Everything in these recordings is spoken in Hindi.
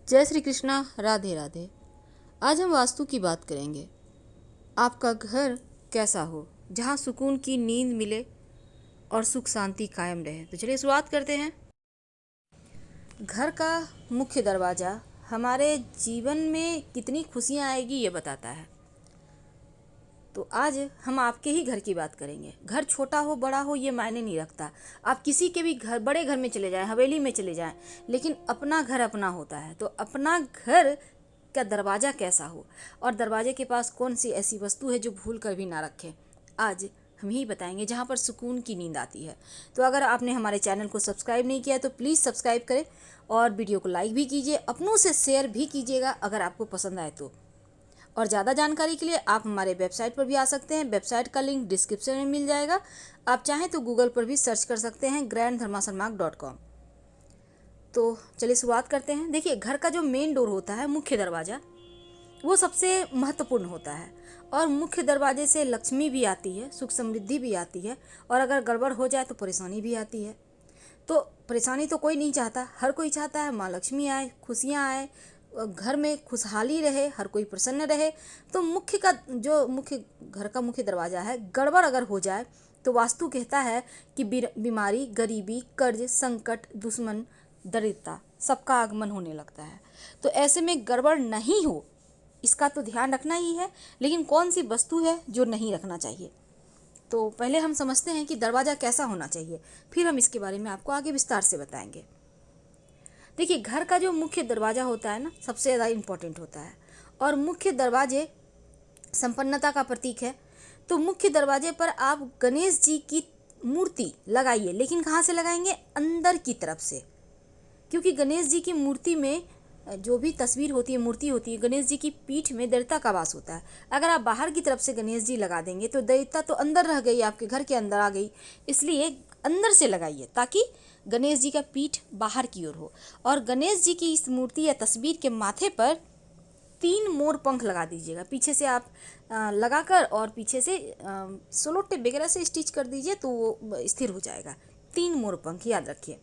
जय श्री कृष्णा। राधे राधे। आज हम वास्तु की बात करेंगे। आपका घर कैसा हो, जहाँ सुकून की नींद मिले और सुख शांति कायम रहे। तो चलिए शुरुआत करते हैं। घर का मुख्य दरवाज़ा हमारे जीवन में कितनी खुशियाँ आएगी ये बताता है। तो आज हम आपके ही घर की बात करेंगे। घर छोटा हो बड़ा हो ये मायने नहीं रखता। आप किसी के भी घर, बड़े घर में चले जाएं, हवेली में चले जाएं, लेकिन अपना घर अपना होता है। तो अपना घर का दरवाज़ा कैसा हो और दरवाजे के पास कौन सी ऐसी वस्तु है जो भूल कर भी ना रखें, आज हम ही बताएंगे, जहाँ पर सुकून की नींद आती है। तो अगर आपने हमारे चैनल को सब्सक्राइब नहीं किया है तो प्लीज़ सब्सक्राइब करें और वीडियो को लाइक भी कीजिए, अपनों से शेयर भी कीजिएगा अगर आपको पसंद आए तो। और ज़्यादा जानकारी के लिए आप हमारे वेबसाइट पर भी आ सकते हैं। वेबसाइट का लिंक डिस्क्रिप्शन में मिल जाएगा। आप चाहें तो गूगल पर भी सर्च कर सकते हैं granddharmasarmarg.com। तो चलिए शुरुआत करते हैं। देखिए, घर का जो मेन डोर होता है, मुख्य दरवाज़ा, वो सबसे महत्वपूर्ण होता है और मुख्य दरवाजे से लक्ष्मी भी आती है, सुख समृद्धि भी आती है और अगर गड़बड़ हो जाए तो परेशानी भी आती है। तो परेशानी तो कोई नहीं चाहता, हर कोई चाहता है माँ लक्ष्मी आए, खुशियाँ आए, घर में खुशहाली रहे, हर कोई प्रसन्न रहे। तो मुख्य घर का मुख्य दरवाज़ा है, गड़बड़ अगर हो जाए तो वास्तु कहता है कि बीमारी, गरीबी, कर्ज, संकट, दुश्मन, दरिद्रता सबका आगमन होने लगता है। तो ऐसे में गड़बड़ नहीं हो इसका तो ध्यान रखना ही है, लेकिन कौन सी वस्तु है जो नहीं रखना चाहिए। तो पहले हम समझते हैं कि दरवाज़ा कैसा होना चाहिए, फिर हम इसके बारे में आपको आगे विस्तार से बताएंगे। देखिए, घर का जो मुख्य दरवाज़ा होता है ना, सबसे ज़्यादा इम्पोर्टेंट होता है और मुख्य दरवाजे संपन्नता का प्रतीक है। तो मुख्य दरवाजे पर आप गणेश जी की मूर्ति लगाइए, लेकिन कहाँ से लगाएंगे? अंदर की तरफ से, क्योंकि गणेश जी की मूर्ति में जो भी तस्वीर होती है, मूर्ति होती है, गणेश जी की पीठ में दैवता का वास होता है। अगर आप बाहर की तरफ से गणेश जी लगा देंगे तो दैवता तो अंदर रह गई, आपके घर के अंदर आ गई। इसलिए अंदर से लगाइए ताकि गणेश जी का पीठ बाहर की ओर हो। और गणेश जी की इस मूर्ति या तस्वीर के माथे पर 3 मोर पंख लगा दीजिएगा। पीछे से आप लगाकर और पीछे से सोलो टेप वगैरह से स्टिच कर दीजिए तो वो स्थिर हो जाएगा। 3 मोर पंख याद रखिए।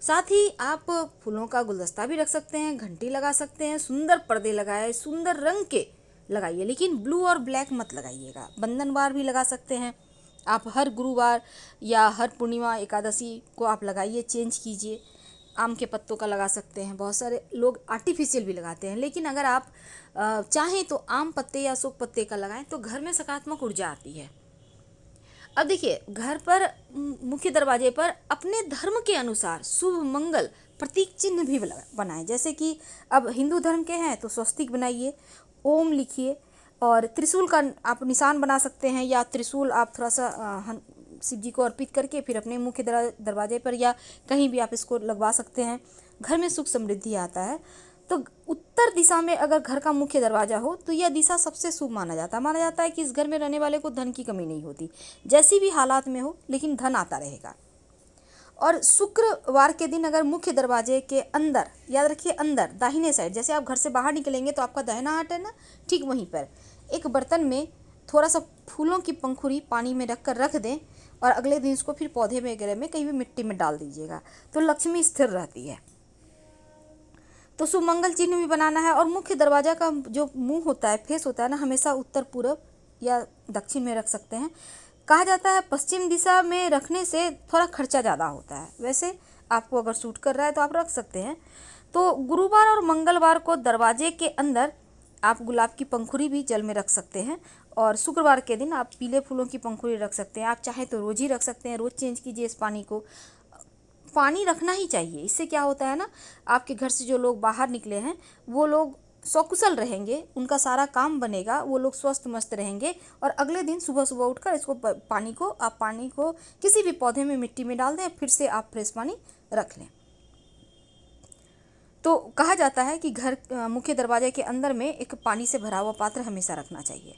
साथ ही आप फूलों का गुलदस्ता भी रख सकते हैं, घंटी लगा सकते हैं, सुंदर पर्दे लगाए, सुंदर रंग के लगाइए, लेकिन ब्लू और ब्लैक मत लगाइएगा। बंधनवार भी लगा सकते हैं आप, हर गुरुवार या हर पूर्णिमा एकादशी को आप लगाइए, चेंज कीजिए। आम के पत्तों का लगा सकते हैं, बहुत सारे लोग आर्टिफिशियल भी लगाते हैं, लेकिन अगर आप चाहें तो आम पत्ते या अशोक पत्ते का लगाएं तो घर में सकारात्मक ऊर्जा आती है। अब देखिए, घर पर मुख्य दरवाजे पर अपने धर्म के अनुसार शुभ मंगल प्रतीक चिन्ह भी बनाएं। जैसे कि अब हिंदू धर्म के हैं तो स्वस्तिक बनाइए, ओम लिखिए और त्रिशूल का आप निशान बना सकते हैं, या त्रिशूल आप थोड़ा सा शिव जी को अर्पित करके फिर अपने मुख्य दरवाजे पर या कहीं भी आप इसको लगवा सकते हैं। घर में सुख समृद्धि आता है। तो उत्तर दिशा में अगर घर का मुख्य दरवाजा हो तो यह दिशा सबसे शुभ माना जाता है कि इस घर में रहने वाले को धन की कमी नहीं होती, जैसी भी हालात में हो, लेकिन धन आता रहेगा। और शुक्रवार के दिन अगर मुख्य दरवाजे के अंदर, याद रखिए अंदर दाहिने साइड, जैसे आप घर से बाहर निकलेंगे तो आपका दाहिना हाथ है ना, ठीक वहीं पर एक बर्तन में थोड़ा सा फूलों की पंखुड़ी पानी में रख कर रख दें और अगले दिन इसको फिर पौधे वगैरह में कहीं भी मिट्टी में डाल दीजिएगा, तो लक्ष्मी स्थिर रहती है। तो सुमंगल चिन्ह भी बनाना है। और मुख्य दरवाजा का जो मुंह होता है, फेस होता है ना, हमेशा उत्तर पूर्व या दक्षिण में रख सकते हैं। कहा जाता है पश्चिम दिशा में रखने से थोड़ा खर्चा ज़्यादा होता है, वैसे आपको अगर सूट कर रहा है तो आप रख सकते हैं। तो गुरुवार और मंगलवार को दरवाजे के अंदर आप गुलाब की पंखुड़ी भी जल में रख सकते हैं और शुक्रवार के दिन आप पीले फूलों की पंखुड़ी रख सकते हैं। आप चाहे तो रोज़ ही रख सकते हैं, रोज़ चेंज कीजिए इस पानी को। पानी रखना ही चाहिए, इससे क्या होता है ना, आपके घर से जो लोग बाहर निकले हैं वो लोग सकुशल रहेंगे, उनका सारा काम बनेगा, वो लोग स्वस्थ मस्त रहेंगे और अगले दिन सुबह सुबह उठकर इसको पानी को किसी भी पौधे में मिट्टी में डाल दें, फिर से आप फ्रेश पानी रख लें। तो कहा जाता है कि घर मुख्य दरवाजे के अंदर में एक पानी से भरा हुआ पात्र हमेशा रखना चाहिए।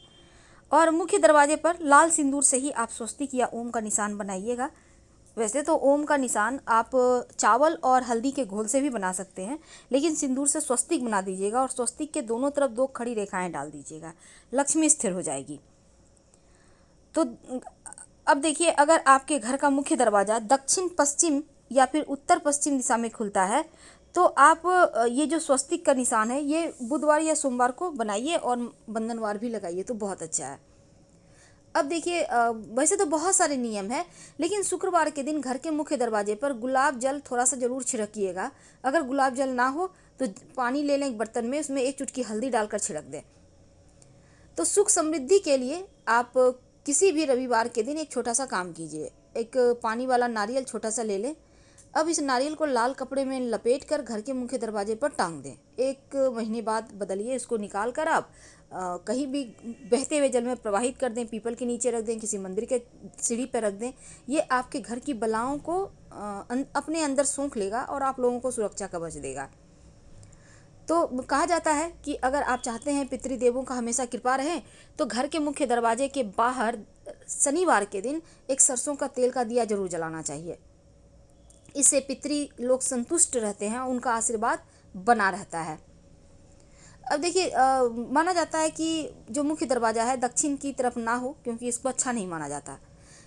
और मुख्य दरवाजे पर लाल सिंदूर से ही आप स्वस्तिक या ओम का निशान बनाइएगा। वैसे तो ओम का निशान आप चावल और हल्दी के घोल से भी बना सकते हैं, लेकिन सिंदूर से स्वस्तिक बना दीजिएगा और स्वस्तिक के दोनों तरफ 2 खड़ी रेखाएं डाल दीजिएगा, लक्ष्मी स्थिर हो जाएगी। तो अब देखिए, अगर आपके घर का मुख्य दरवाज़ा दक्षिण पश्चिम या फिर उत्तर पश्चिम दिशा में खुलता है तो आप ये जो स्वस्तिक का निशान है ये बुधवार या सोमवार को बनाइए और बंधनवार भी लगाइए तो बहुत अच्छा है। अब देखिए वैसे तो बहुत सारे नियम हैं, लेकिन शुक्रवार के दिन घर के मुख्य दरवाजे पर गुलाब जल थोड़ा सा ज़रूर छिड़किएगा। अगर गुलाब जल ना हो तो पानी ले लें एक बर्तन में, उसमें एक चुटकी हल्दी डालकर छिड़क दें। तो सुख समृद्धि के लिए आप किसी भी रविवार के दिन एक छोटा सा काम कीजिए। एक पानी वाला नारियल छोटा सा ले लें। अब इस नारियल को लाल कपड़े में लपेट कर घर के मुख्य दरवाजे पर टांग दें। 1 महीने बाद बदलिए, इसको निकाल कर आप कहीं भी बहते हुए जल में प्रवाहित कर दें, पीपल के नीचे रख दें, किसी मंदिर के सीढ़ी पर रख दें। ये आपके घर की बलाओं को अपने अंदर सूंघ लेगा और आप लोगों को सुरक्षा कवच देगा। तो कहा जाता है कि अगर आप चाहते हैं पितृदेवों का हमेशा कृपा रहे तो घर के मुख्य दरवाजे के बाहर शनिवार के दिन एक सरसों का तेल का दिया जरूर जलाना चाहिए। इससे पितृ लोग संतुष्ट रहते हैं, उनका आशीर्वाद बना रहता है। अब देखिए माना जाता है कि जो मुख्य दरवाज़ा है दक्षिण की तरफ ना हो, क्योंकि इसको अच्छा नहीं माना जाता।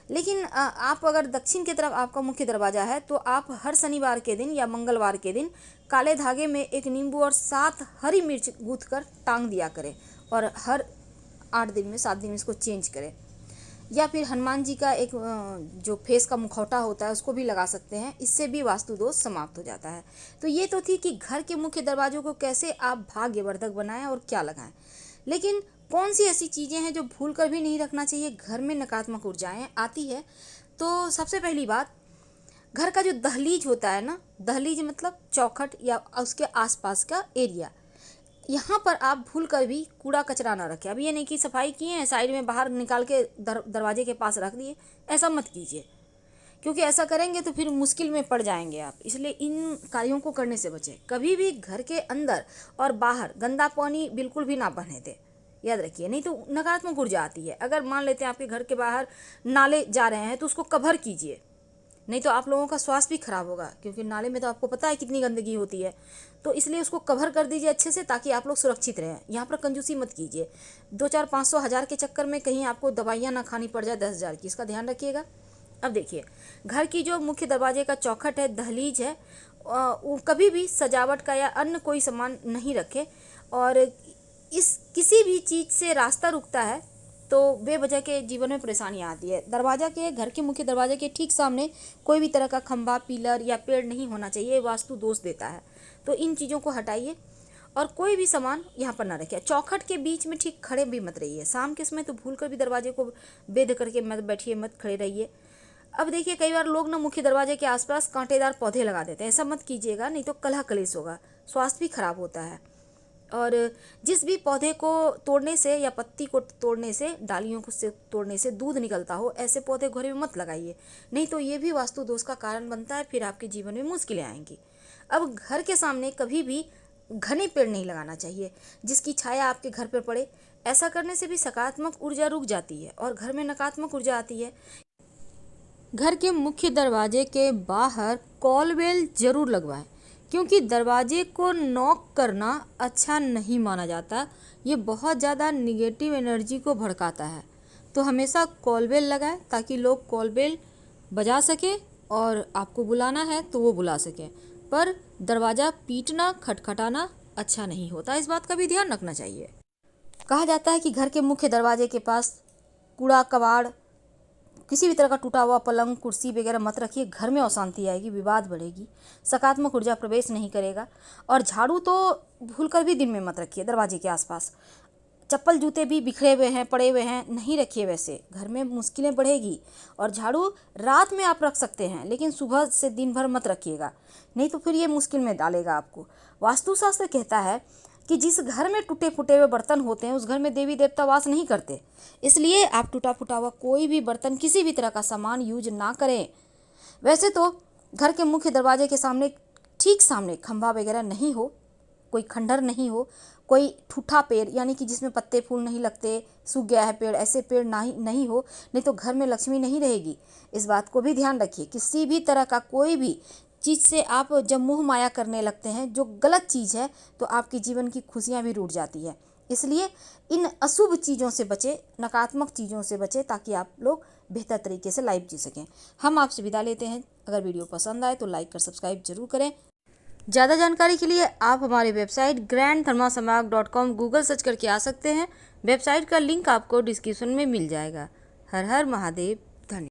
लेकिन आप अगर दक्षिण की तरफ आपका मुख्य दरवाज़ा है तो आप हर शनिवार के दिन या मंगलवार के दिन काले धागे में एक नींबू और 7 हरी मिर्च गूँथ कर टांग दिया करें और हर 8 दिन में 7 दिन में इसको चेंज करें। या फिर हनुमान जी का एक जो फेस का मुखौटा होता है उसको भी लगा सकते हैं, इससे भी वास्तु दोष समाप्त हो जाता है। तो ये तो थी कि घर के मुख्य दरवाजों को कैसे आप भाग्यवर्धक बनाएं और क्या लगाएं। लेकिन कौन सी ऐसी चीज़ें हैं जो भूल कर भी नहीं रखना चाहिए घर में नकारात्मक ऊर्जाएं आती है। तो सबसे पहली बात, घर का जो दहलीज होता है ना, दहलीज मतलब चौखट या उसके आसपास का एरिया, यहाँ पर आप भूल कर भी कूड़ा कचरा ना रखें। अब ये नहीं कि सफाई किए हैं साइड में बाहर निकाल के दरवाजे के पास रख दिए, ऐसा मत कीजिए, क्योंकि ऐसा करेंगे तो फिर मुश्किल में पड़ जाएंगे आप। इसलिए इन कार्यों को करने से बचें। कभी भी घर के अंदर और बाहर गंदा पानी बिल्कुल भी ना बहने दें, याद रखिए, नहीं तो नकारात्मक ऊर्जा आती है। अगर मान लेते हैं आपके घर के बाहर नाले जा रहे हैं तो उसको कवर कीजिए, नहीं तो आप लोगों का स्वास्थ्य भी खराब होगा, क्योंकि नाले में तो आपको पता है कितनी गंदगी होती है। तो इसलिए उसको कवर कर दीजिए अच्छे से, ताकि आप लोग सुरक्षित रहें। यहाँ पर कंजूसी मत कीजिए। 2, 4, 500, 1000 के चक्कर में कहीं आपको दवाइयाँ ना खानी पड़ जाए 10,000 की, इसका ध्यान रखिएगा। अब देखिए, घर की जो मुख्य दरवाजे का चौखट है, दहलीज है, वो कभी भी सजावट का या अन्य कोई सामान नहीं रखें। और इस किसी भी चीज़ से रास्ता रुकता है तो बेवजह के जीवन में परेशानियाँ आती है। दरवाज़ा के, घर के मुख्य दरवाजे के ठीक सामने कोई भी तरह का खंभा, पिलर या पेड़ नहीं होना चाहिए, वास्तु दोष देता है। तो इन चीज़ों को हटाइए और कोई भी सामान यहाँ पर ना रखें। चौखट के बीच में ठीक खड़े भी मत रहिए। शाम के समय तो भूल कर भी दरवाजे को बेध करके मत बैठिए, मत खड़े रहिए। अब देखिए, कई बार लोग ना मुख्य दरवाजे के आसपास कांटेदार पौधे लगा देते हैं, ऐसा मत कीजिएगा, नहीं तो कलह कलेश होगा, स्वास्थ्य भी खराब होता है। और जिस भी पौधे को तोड़ने से या पत्ती को तोड़ने से, डालियों को से तोड़ने से दूध निकलता हो, ऐसे पौधे घर में मत लगाइए, नहीं तो ये भी वास्तु दोष का कारण बनता है, फिर आपके जीवन में मुश्किलें आएंगी। अब घर के सामने कभी भी घने पेड़ नहीं लगाना चाहिए जिसकी छाया आपके घर पर पड़े। ऐसा करने से भी सकारात्मक ऊर्जा रुक जाती है और घर में नकारात्मक ऊर्जा आती है। घर के मुख्य दरवाजे के बाहर कॉलबेल जरूर लगवाएं, क्योंकि दरवाजे को नॉक करना अच्छा नहीं माना जाता। ये बहुत ज़्यादा निगेटिव एनर्जी को भड़काता है। तो हमेशा कॉलबेल लगाएं ताकि लोग कॉलबेल बजा सकें और आपको बुलाना है तो वो बुला सकें। पर दरवाज़ा पीटना, खटखटाना अच्छा नहीं होता, इस बात का भी ध्यान रखना चाहिए। कहा जाता है कि घर के मुख्य दरवाजे के पास कूड़ा कबाड़, किसी भी तरह का टूटा हुआ पलंग, कुर्सी वगैरह मत रखिए। घर में अशांति आएगी, विवाद बढ़ेगी, सकारात्मक ऊर्जा प्रवेश नहीं करेगा। और झाड़ू तो भूल कर भी दिन में मत रखिए दरवाजे के आसपास। चप्पल जूते भी बिखरे हुए हैं, पड़े हुए हैं, नहीं रखिए, वैसे घर में मुश्किलें बढ़ेगी। और झाड़ू रात में आप रख सकते हैं, लेकिन सुबह से दिन भर मत रखिएगा, नहीं तो फिर ये मुश्किल में डालेगा आपको। वास्तुशास्त्र कहता है कि जिस घर में टूटे फूटे हुए बर्तन होते हैं उस घर में देवी देवता वास नहीं करते। इसलिए आप टूटा फूटा हुआ कोई भी बर्तन, किसी भी तरह का सामान यूज ना करें। वैसे तो घर के मुख्य दरवाजे के सामने, ठीक सामने खंभा वगैरह नहीं हो, कोई खंडर नहीं हो, कोई ठूठा पेड़ यानी कि जिसमें पत्ते फूल नहीं लगते, सूख गया है पेड़, ऐसे पेड़ नहीं हो, नहीं तो घर में लक्ष्मी नहीं रहेगी। इस बात को भी ध्यान रखिए। किसी भी तरह का कोई भी चीज़ से आप जब मोह माया करने लगते हैं, जो गलत चीज़ है, तो आपके जीवन की खुशियाँ भी रूठ जाती है। इसलिए इन अशुभ चीज़ों से बचें, नकारात्मक चीज़ों से बचें, ताकि आप लोग बेहतर तरीके से लाइफ जी सकें। हम आपसे विदा लेते हैं। अगर वीडियो पसंद आए तो लाइक कर सब्सक्राइब जरूर करें। ज़्यादा जानकारी के लिए आप हमारे वेबसाइट grandthermasamac.com गूगल सर्च करके आ सकते हैं। वेबसाइट का लिंक आपको डिस्क्रिप्शन में मिल जाएगा। हर हर महादेव।